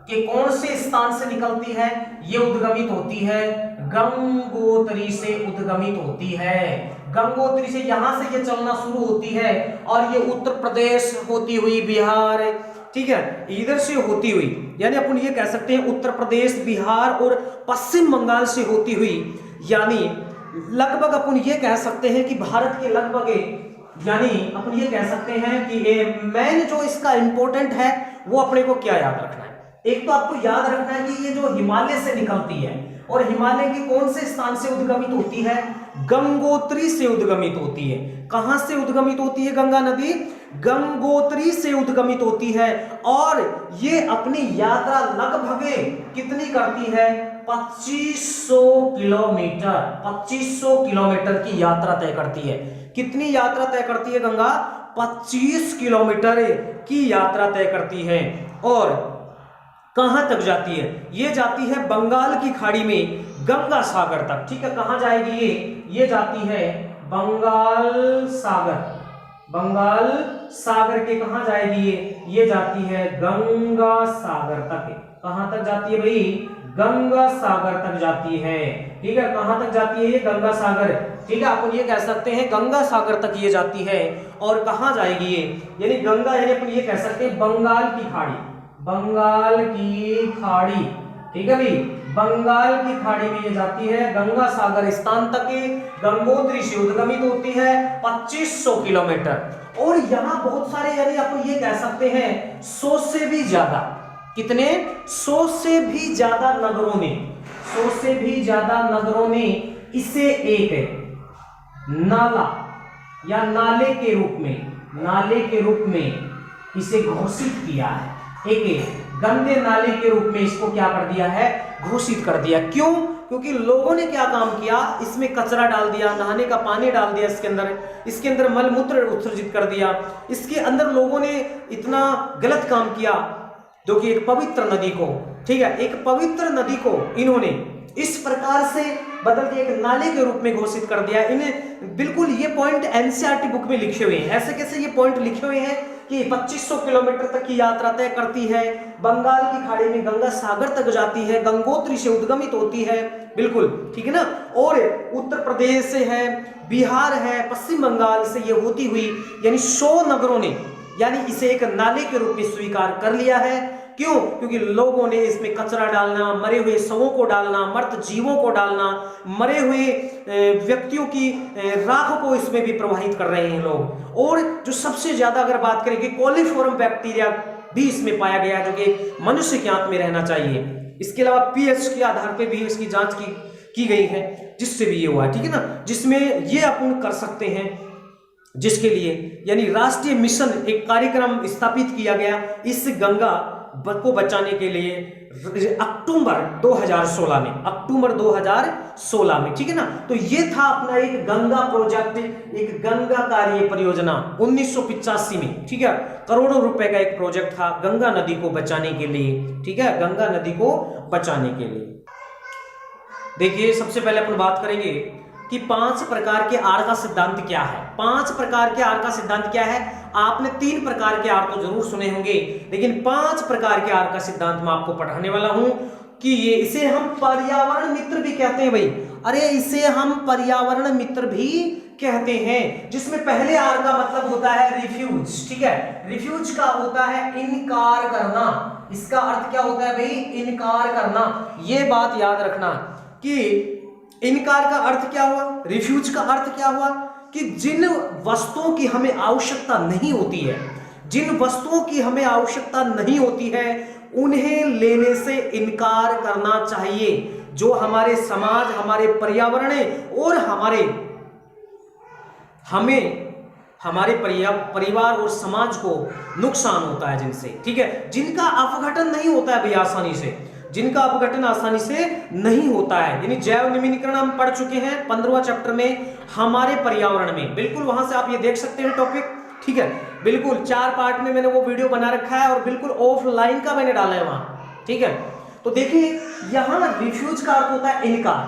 [SPEAKER 1] के कौन से स्थान से निकलती है, ये उद्गमित होती है गंगोत्री से उद्गमित होती है। गंगोत्री से यहां से ये चलना शुरू होती है और ये उत्तर प्रदेश होती हुई बिहार, ठीक है, इधर से होती हुई, यानी अपन ये कह सकते हैं उत्तर प्रदेश, बिहार और पश्चिम बंगाल से होती हुई, यानी लगभग अपन ये कह सकते हैं कि भारत के लगभग, यानी अपन ये कह सकते हैं कि मेन जो इसका इंपॉर्टेंट है वो अपने को क्या याद रखना है। एक तो आपको याद रखना है कि ये जो हिमालय से निकलती है, और हिमालय के कौन से स्थान से उद्गमित होती है, गंगोत्री से उद्गमित होती है। कहां से उद्गमित होती है गंगा नदी, गंगोत्री से उद्गमित होती है, और ये अपनी यात्रा लगभग कितनी करती है, 2500 किलोमीटर, 2500 किलोमीटर की यात्रा तय करती है। कितनी यात्रा तय करती है गंगा, 25 किलोमीटर की यात्रा तय करती है। और कहां तक जाती है, ये जाती है बंगाल की खाड़ी में गंगा सागर तक, ठीक है। कहां जाएगी ये जाती है बंगाल सागर, बंगाल सागर के कहां जाएगी ये जाती है गंगा सागर तक। कहां तक जाती है भाई? गंगा सागर तक जाती है, ठीक है। कहां तक जाती है ये? गंगा सागर, ठीक है। अपन ये कह सकते हैं गंगा सागर तक ये जाती है। और कहां जाएगी ये? यानी गंगा, यानी अपन ये कह सकते हैं बंगाल की खाड़ी, बंगाल की खाड़ी, ठीक है भाई। बंगाल की खाड़ी में ये जाती है, गंगा सागर स्थान तक गंगोत्री से उद्गमित होती है 2500 किलोमीटर। और यहाँ बहुत सारे, यानी आप ये कह सकते हैं 100 से भी ज्यादा, कितने? 100 से भी ज्यादा नगरों ने, 100 से भी ज्यादा नगरों ने इसे एक नाला या नाले के रूप में, नाले के रूप में इसे घोषित किया है। एक गंदे नाले के रूप में इसको क्या कर दिया है? घोषित कर दिया। क्यों? क्योंकि लोगों ने क्या काम किया, इसमें कचरा डाल दिया, नहाने का पानी डाल दिया इसके अंदर मल मूत्र उत्सर्जित कर दिया, इसके अंदर लोगों ने इतना गलत काम किया, जो कि एक पवित्र नदी को, ठीक है, एक पवित्र नदी को इन्होंने इस प्रकार से बदल के एक नाले के रूप में घोषित कर दिया। इन्हें बिल्कुल ये पॉइंट एनसीईआरटी बुक में लिखे हुए हैं। ऐसे कैसे ये पॉइंट लिखे हुए हैं कि 2500 किलोमीटर तक की यात्रा तय करती है, बंगाल की खाड़ी में गंगा सागर तक जाती है, गंगोत्री से उद्गमित होती है, बिल्कुल ठीक है ना। और उत्तर प्रदेश से है, बिहार है, पश्चिम बंगाल से ये होती हुई, यानी 100 नगरों ने यानी इसे एक नाले के रूप में स्वीकार कर लिया है। क्यों? क्योंकि लोगों ने इसमें कचरा डालना, मरे हुए शवों को डालना, मृत जीवों को डालना, मरे हुए व्यक्तियों की राख को इसमें भी प्रवाहित कर रहे हैं लोग। और जो सबसे ज्यादा अगर बात करें कि कोलिफॉर्म बैक्टीरिया भी इसमें पाया गया, जो कि मनुष्य के आंत में रहना चाहिए। इसके अलावा पीएच के आधार पर भी इसकी जांच की गई है, जिससे भी ये हुआ, ठीक है ना, जिसमें ये अपन कर सकते हैं, जिसके लिए यानी राष्ट्रीय मिशन एक कार्यक्रम स्थापित किया गया इस गंगा को बचाने के लिए अक्टूबर 2016 में, अक्टूबर 2016 में, ठीक है ना। तो ये था अपना एक गंगा प्रोजेक्ट, एक गंगा कार्य परियोजना 1985 में, ठीक है। करोड़ों रुपए का एक प्रोजेक्ट था गंगा नदी को बचाने के लिए, ठीक है, गंगा नदी को बचाने के लिए। देखिए सबसे पहले अपन बात करेंगे कि 5 प्रकार के आर का सिद्धांत क्या है। 5 प्रकार के आर का सिद्धांत क्या है? आपने 3 प्रकार के आर तो जरूर सुने होंगे, लेकिन 5 प्रकार के आर का सिद्धांत मैं आपको पढ़ाने वाला हूं कि ये, इसे हम पर्यावरण मित्र भी कहते हैं भाई। अरे इसे हम पर्यावरण मित्र भी कहते हैं, जिसमें पहले आर का मतलब होता है रिफ्यूज, ठीक है। रिफ्यूज का होता है इनकार करना। इसका अर्थ क्या होता है भाई? इनकार करना। ये बात याद रखना कि इनकार का अर्थ क्या हुआ, रिफ्यूज का अर्थ क्या हुआ कि जिन वस्तुओं की हमें आवश्यकता नहीं होती है, जिन वस्तुओं की हमें आवश्यकता नहीं होती है, उन्हें लेने से इनकार करना चाहिए, जो हमारे समाज, हमारे पर्यावरण और हमारे परिवार और समाज को नुकसान होता है जिनसे, ठीक है, जिनका अपघटन नहीं होता है भाई आसानी से, जिनका अपघटन आसानी से नहीं होता है। यानी जैव निम्नीकरण हम पढ़ चुके हैं 15वां चैप्टर में हमारे पर्यावरण में, बिल्कुल वहां से आप ये देख सकते हैं टॉपिक, ठीक है, बिल्कुल 4 पार्ट में मैंने वो वीडियो बना रखा है और बिल्कुल ऑफलाइन का मैंने डाला है वहां, ठीक है। तो देखिए यहां रिफ्यूज का अर्थ होता है इनकार,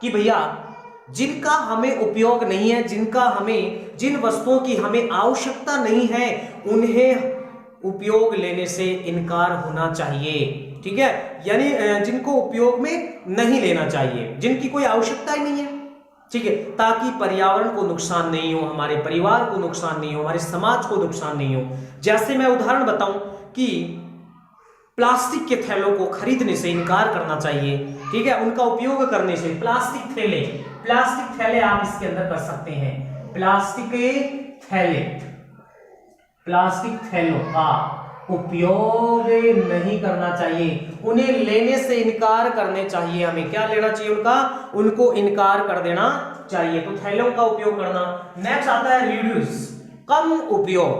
[SPEAKER 1] कि भैया जिनका हमें उपयोग नहीं है, जिन वस्तुओं की हमें आवश्यकता नहीं है, उन्हें उपयोग लेने से इनकार होना चाहिए, ठीक है। यानी जिनको उपयोग में नहीं लेना चाहिए, जिनकी कोई आवश्यकता ही नहीं है, ठीक है, ताकि पर्यावरण को नुकसान नहीं हो, हमारे परिवार को नुकसान नहीं हो, हमारे समाज को नुकसान नहीं हो। जैसे मैं उदाहरण बताऊं कि प्लास्टिक के थैलों को खरीदने से इनकार करना चाहिए, ठीक है, उनका उपयोग करने से। प्लास्टिक थैले आप इसके अंदर कर सकते हैं, प्लास्टिक थैलों का उपयोग नहीं करना चाहिए, उन्हें लेने से इनकार करने चाहिए। हमें क्या लेना चाहिए? उनको इनकार कर देना चाहिए। तो थैलों का उपयोग करना। नेक्स्ट आता है रिड्यूस, कम उपयोग।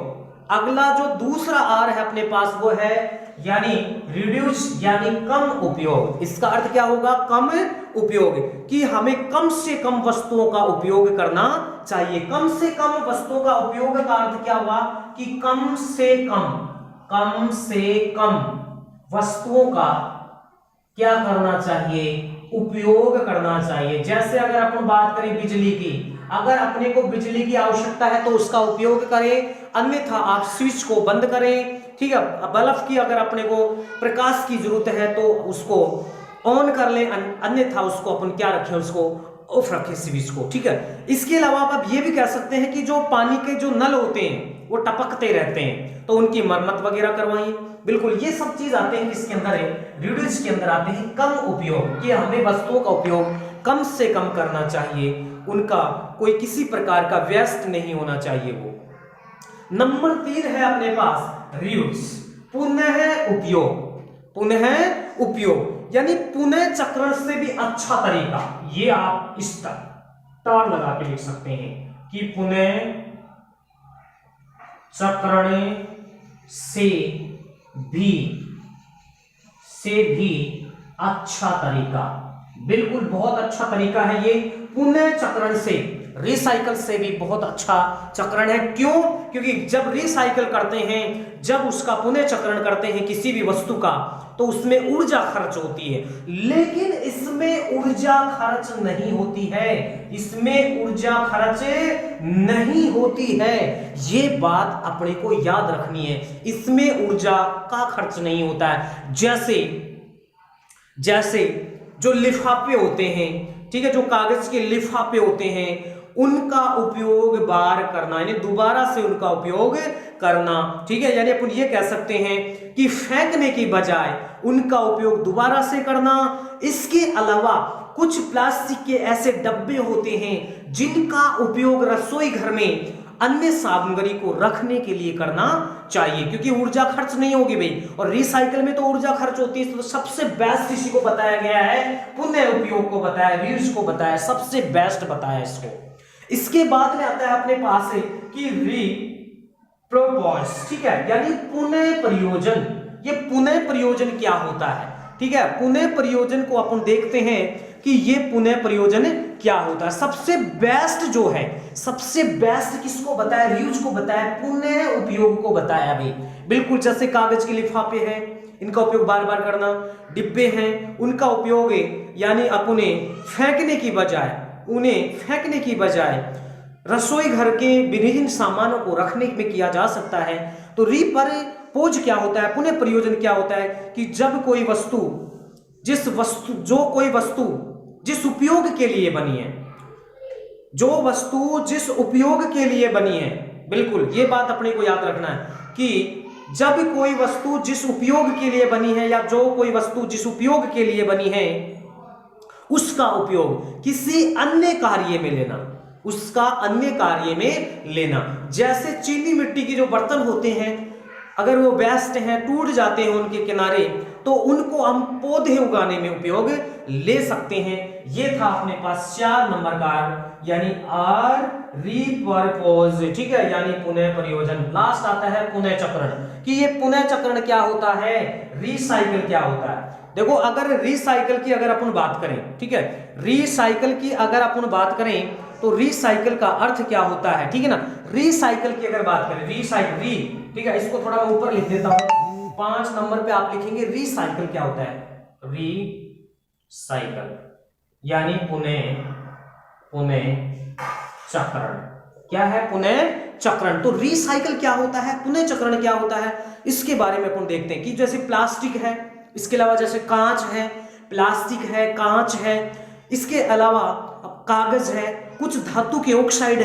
[SPEAKER 1] अगला जो दूसरा आर है अपने पास वो है यानी रिड्यूस, यानी कम उपयोग। इसका अर्थ क्या होगा? कम उपयोग, कि हमें कम से कम वस्तुओं का उपयोग करना चाहिए। कम से कम वस्तुओं का उपयोग का अर्थ क्या हुआ कि कम से कम वस्तुओं का क्या करना चाहिए? उपयोग करना चाहिए। जैसे अगर अपन बात करें बिजली की, अगर अपने को बिजली की आवश्यकता है तो उसका उपयोग करें, अन्यथा आप स्विच को बंद करें, ठीक है। बल्ब की अगर अपने को प्रकाश की जरूरत है तो उसको ऑन कर लें, अन्यथा उसको अपन क्या रखें, उसको ऑफ रखें स्विच को, ठीक है। इसके अलावा आप ये भी कह सकते हैं कि जो पानी के जो नल होते हैं वो टपकते रहते हैं तो उनकी मरम्मत वगैरह करवाइए। बिल्कुल ये सब चीज आते हैं इसके अंदर है, रिड्यूस के अंदर आते हैं कम उपयोग, कि हमें वस्तुओं का उपयोग कम से कम करना चाहिए, उनका कोई किसी प्रकार का व्यस्त नहीं होना चाहिए वो। नंबर 3 है अपने पास रियूज, पुनः उपयोग। पुनः उपयोग यानी पुनः चक्रण से भी अच्छा तरीका, ये आप इस तार लगा के लिख सकते हैं कि पुनः चक्रण से भी अच्छा तरीका, बिल्कुल बहुत अच्छा तरीका है ये। पुनः चक्रण से, रिसाइकल से भी बहुत अच्छा चक्रण है। क्यों? क्योंकि जब रिसाइकल करते हैं, जब उसका पुनः चक्रण करते हैं किसी भी वस्तु का, तो उसमें ऊर्जा खर्च होती है, लेकिन इसमें ऊर्जा खर्च नहीं होती है, इसमें ऊर्जा खर्च नहीं होती है। ये बात अपने को याद रखनी है, इसमें ऊर्जा का खर्च नहीं होता है। जैसे जो लिफाफे होते हैं, ठीक है, जो कागज के लिफाफे होते हैं, उनका उपयोग बार करना, यानी दोबारा से उनका उपयोग करना, ठीक है। यानी अपन ये कह सकते हैं कि फेंकने की बजाय उनका उपयोग दोबारा से करना। इसके अलावा कुछ प्लास्टिक के ऐसे डब्बे होते हैं जिनका उपयोग रसोई घर में अन्य सामग्री को रखने के लिए करना चाहिए, क्योंकि ऊर्जा खर्च नहीं होगी भाई, और रिसाइकल में तो ऊर्जा खर्च होती है। तो सबसे बेस्ट इसी को बताया गया है, पुनः उपयोग को बताया, रीयूज को बताया, सबसे बेस्ट बताया इसको। इसके बाद में आता है अपने पास है कि रीप्रोपोज, ठीक है, यानी पुनः प्रयोजन। ये पुनः प्रयोजन क्या होता है, ठीक है। पुनः प्रयोजन को अपन देखते हैं कि ये पुनः प्रयोजन क्या होता है। सबसे बेस्ट जो है, सबसे बेस्ट किसको बताया, रीयूज को बताया, पुनः उपयोग को बताया भाई। बिल्कुल जैसे कागज के लिफाफे हैं, इनका उपयोग बार बार करना, डिब्बे हैं, उनका उपयोग यानी अपने फेंकने की बजाय रसोई घर के विभिन्न सामानों को रखने में किया जा सकता है। तो रीपर्पोज क्या होता है, पुनः प्रयोजन क्या होता है कि जब कोई वस्तु जिस उपयोग के लिए बनी है, जिस उपयोग के लिए बनी है, बिल्कुल ये बात अपने को याद रखना है कि जब कोई वस्तु जिस उपयोग के लिए बनी है, या जो कोई वस्तु जिस उपयोग के लिए बनी है, उसका उपयोग किसी अन्य कार्य में लेना, उसका अन्य कार्य में लेना। जैसे चीनी मिट्टी के जो बर्तन होते हैं, अगर वो वेस्ट हैं, टूट जाते हैं उनके किनारे, तो उनको हम पौधे उगाने में उपयोग ले सकते हैं। ये था अपने पास 4 नंबर का, यानी आर रीपर्पोज, ठीक है, यानी पुनः प्रयोजन। लास्ट आता है पुनः चक्रण, कि ये पुनः चक्रण क्या होता है, रिसाइकल क्या होता है। देखो अगर रिसाइकल की अगर अपन बात करें, ठीक है, रिसाइकल की अगर अपन बात करें तो रिसाइकल का अर्थ क्या होता है, ठीक है ना। रिसाइकल की अगर बात करें, ठीक है, इसको थोड़ा मैं ऊपर लिख देता हूं, 5 नंबर पे आप लिखेंगे रिसाइकल क्या होता है, रिसाइकल यानी पुनः चक्रण। क्या है, पुनः चक्रण। तो रिसाइकल क्या होता है, पुनः चक्रण क्या होता है, इसके बारे में अपन देखते हैं। कि जैसे प्लास्टिक है, इसके अलावा जैसे कांच है, प्लास्टिक है, कांच है, इसके अलावा कागज है, कुछ धातु के ऑक्साइड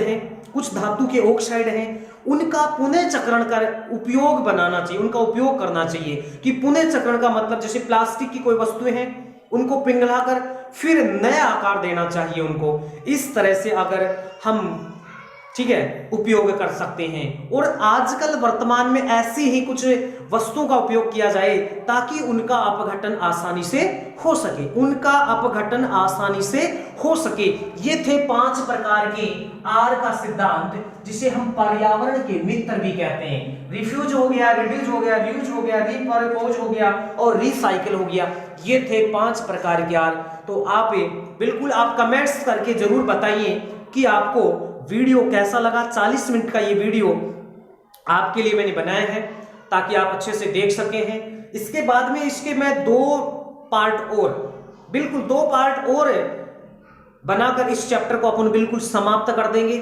[SPEAKER 1] हैं, उनका पुनः चक्रण कर उपयोग बनाना चाहिए, उनका उपयोग करना चाहिए। कि पुनः चक्रण का मतलब जैसे प्लास्टिक की कोई वस्तुएं हैं, उनको पिघलाकर फिर नया आकार देना चाहिए उनको। इस तरह से अगर हम, ठीक है, उपयोग कर सकते हैं। और आजकल वर्तमान में ऐसी ही कुछ वस्तुओं का उपयोग किया जाए ताकि उनका अपघटन आसानी से हो सके। ये थे 5 प्रकार के आर का सिद्धांत, जिसे हम पर्यावरण के मित्र भी कहते हैं। रिफ्यूज हो गया, रिड्यूस हो गया, रीयूज हो गया, रीपर्पोज हो गया और रिसाइकिल हो गया। ये थे 5 प्रकार के आर। तो आप बिल्कुल आप कमेंट्स करके जरूर बताइए कि आपको वीडियो कैसा लगा। 40 मिनट का ये वीडियो आपके लिए मैंने बनाया है ताकि आप अच्छे से देख सके हैं। इसके बाद में इसके मैं 2 पार्ट और बिल्कुल 2 पार्ट और बनाकर इस चैप्टर को अपन बिल्कुल समाप्त कर देंगे।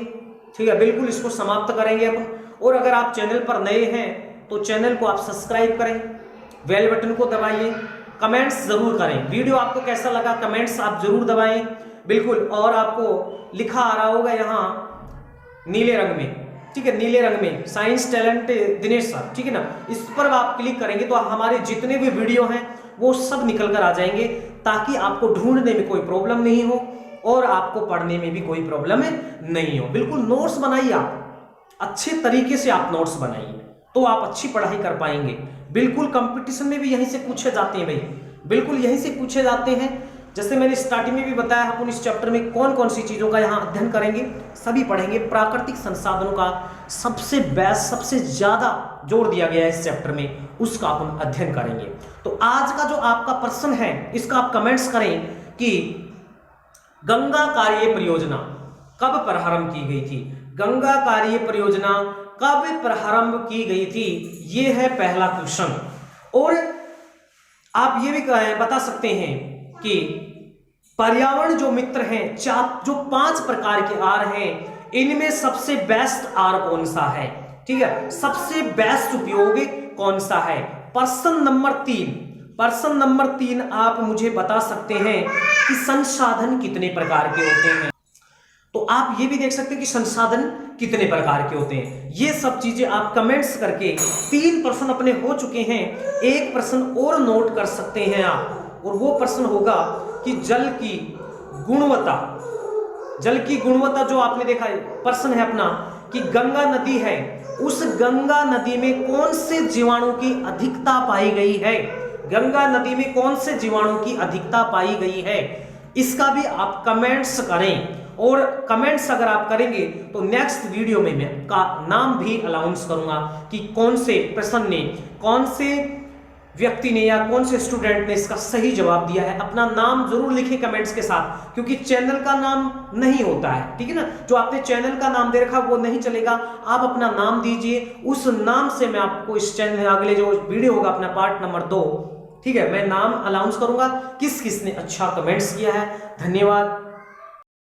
[SPEAKER 1] ठीक है, बिल्कुल इसको समाप्त करेंगे अपन। और अगर आप चैनल पर नए हैं तो चैनल को आप सब्सक्राइब करें, बेल बटन को दबाइए, कमेंट्स जरूर करें। वीडियो आपको कैसा लगा कमेंट्स आप जरूर दबाएं बिल्कुल। और आपको लिखा आ रहा होगा यहाँ नीले रंग में, ठीक है, नीले रंग में साइंस टैलेंट दिनेश सर, ठीक है ना, इस पर आप क्लिक करेंगे तो हमारे जितने भी वीडियो हैं वो सब निकल कर आ जाएंगे, ताकि आपको ढूंढने में कोई प्रॉब्लम नहीं हो और आपको पढ़ने में भी कोई प्रॉब्लम नहीं हो। बिल्कुल नोट्स बनाइए, आप अच्छे तरीके से आप नोट्स बनाइए तो आप अच्छी पढ़ाई कर पाएंगे। बिल्कुल कंपटीशन में भी यहीं से पूछे जाते हैं भाई, बिल्कुल यहीं से पूछे जाते हैं। जैसे मैंने स्टार्टिंग में भी बताया, अपन इस चैप्टर में कौन कौन सी चीज़ों का यहाँ अध्ययन करेंगे, सभी पढ़ेंगे। प्राकृतिक संसाधनों का सबसे बेस्ट, सबसे ज़्यादा जोर दिया गया है इस चैप्टर में, उसका अपन अध्ययन करेंगे। तो आज का जो आपका प्रश्न है इसका आप कमेंट्स करें कि गंगा कार्य परियोजना कब प्रारंभ की गई थी। गंगा कार्य परियोजना कब प्रारंभ की गई थी, ये है पहला क्वेश्चन। और आप ये भी बता सकते हैं कि पर्यावरण जो मित्र हैं, जो 5 प्रकार के आर हैं, इनमें सबसे बेस्ट आर कौन सा है। ठीक है, सबसे बेस्ट उपयोग कौन सा है। प्रश्न नंबर 3 आप मुझे बता सकते हैं कि संसाधन कितने प्रकार के होते हैं। तो आप ये भी देख सकते हैं कि संसाधन कितने प्रकार के होते हैं। ये सब चीजें आप कमेंट्स करके 3 प्रश्न अपने हो चुके हैं, एक प्रश्न और नोट कर सकते हैं आप, और वो प्रश्न होगा कि जल की गुणवत्ता जो आपने देखा है, प्रश्न है अपना कि गंगा नदी है, उस गंगा नदी में कौन से जीवाणु की अधिकता पाई गई है। गंगा नदी में कौन से जीवाणु की अधिकता पाई गई है, इसका भी आप कमेंट्स करें। और कमेंट्स अगर आप करेंगे तो नेक्स्ट वीडियो में मैं का नाम भी अनाउंस करूंगा कि कौन से प्रश्न ने, कौन से व्यक्ति ने या कौन से स्टूडेंट ने इसका सही जवाब दिया है। अपना नाम जरूर लिखें कमेंट्स के साथ, क्योंकि चैनल का नाम नहीं होता है, ठीक है ना। जो आपने चैनल का नाम दे रखा वो नहीं चलेगा, आप अपना नाम दीजिए, उस नाम से मैं आपको इस चैनल में अगले जो वीडियो होगा अपना पार्ट नंबर 2, ठीक है, मैं नाम अनाउंस करूंगा किस किस ने अच्छा कमेंट्स किया है। धन्यवाद।